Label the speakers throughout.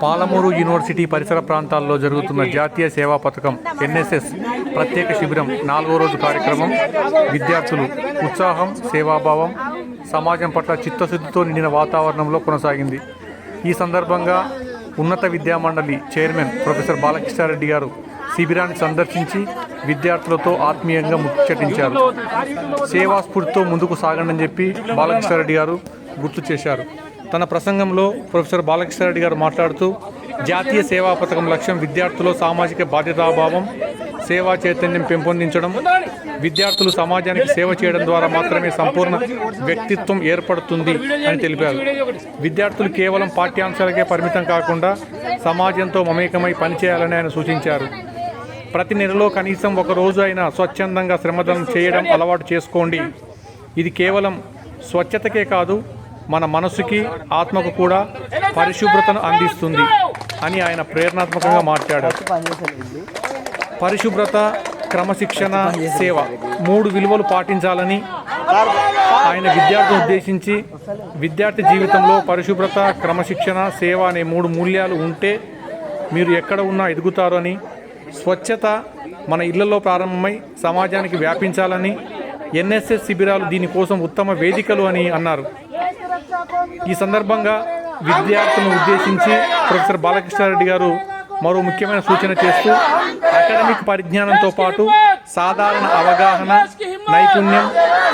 Speaker 1: Palamuru university పరిసర ప్రాంతాల్లో జరుగుతున్న జాతీయ సేవా పథకం ఎన్ఎస్ఎస్ ప్రత్యేక శిబిరం 4వ రోజు కార్యక్రమం విద్యార్థులు ఉత్సాహం, సేవాభావం, సమాజం పట్ల చిత్తశుద్ధితో నిండిన వాతావరణంలో కొనసాగింది. ఈ సందర్భంగా ఉన్నత విద్యామండలి చైర్మన్ ప్రొఫెసర్ బాలకృష్ణారెడ్డి గారు శిబిరాన్ని సందర్శించి విద్యార్థులతో ఆత్మీయంగా ముచ్చటించారు. సేవాస్ఫూర్తితో ముందుకు సాగండి చెప్పి బాలకృష్ణారెడ్డి గారు గుర్తు చేశారు. తన ప్రసంగంలో ప్రొఫెసర్ బాలకృష్ణారెడ్డి గారు మాట్లాడుతూ జాతీయ సేవా పథకం లక్ష్యం విద్యార్థుల్లో సామాజిక బాధ్యతాభావం, సేవా చైతన్యం పెంపొందించడం, విద్యార్థులు సమాజానికి సేవ చేయడం ద్వారా మాత్రమే సంపూర్ణ వ్యక్తిత్వం ఏర్పడుతుంది అని తెలిపారు. విద్యార్థులు కేవలం పాఠ్యాంశాలకే పరిమితం కాకుండా సమాజంతో మమేకమై పనిచేయాలని ఆయన సూచించారు. ప్రతి నెలలో కనీసం ఒక రోజు అయినా స్వచ్ఛందంగా శ్రమదానం చేయడం అలవాటు చేసుకోండి. ఇది కేవలం స్వచ్ఛతకే కాదు, మన మనసుకి, ఆత్మకు కూడా పరిశుభ్రతను అందిస్తుంది అని ఆయన ప్రేరణాత్మకంగా మాట్లాడారు. పరిశుభ్రత, క్రమశిక్షణ, సేవ 3 విలువలు పాటించాలని ఆయన విద్యార్థులను ఉద్దేశించి, విద్యార్థి జీవితంలో పరిశుభ్రత, క్రమశిక్షణ, సేవ అనే 3 మూల్యాలు ఉంటే మీరు ఎక్కడ ఉన్నా ఎదుగుతారు అని, స్వచ్ఛత మన ఇళ్లలో ప్రారంభమై సమాజానికి వ్యాపించాలని, ఎన్ఎస్ఎస్ శిబిరాలు దీనికోసం ఉత్తమ వేదికలు అని అన్నారు. ఈ సందర్భంగా విద్యార్థులను ఉద్దేశించి ప్రొఫెసర్ బాలకృష్ణారెడ్డి గారు మరో ముఖ్యమైన సూచన చేస్తూ అకాడమిక్ పరిజ్ఞానంతో పాటు సాధారణ అవగాహన, నైపుణ్యం,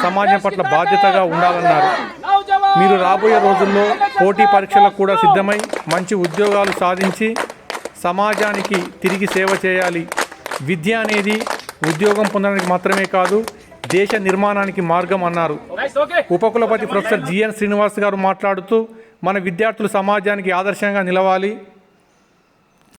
Speaker 1: సమాజం పట్ల బాధ్యతగా ఉండాలన్నారు. మీరు రాబోయే రోజుల్లో పోటీ పరీక్షలకు కూడా సిద్ధమై మంచి ఉద్యోగాలు సాధించి సమాజానికి తిరిగి సేవ చేయాలి. విద్య అనేది ఉద్యోగం పొందడానికి మాత్రమే కాదు, దేశ నిర్మాణానికి మార్గం అన్నారు. ఉపకులపతి ప్రొఫెసర్ జిఎన్ శ్రీనివాస్ గారు మాట్లాడుతూ మన విద్యార్థులు సమాజానికి ఆదర్శంగా నిలవాలి,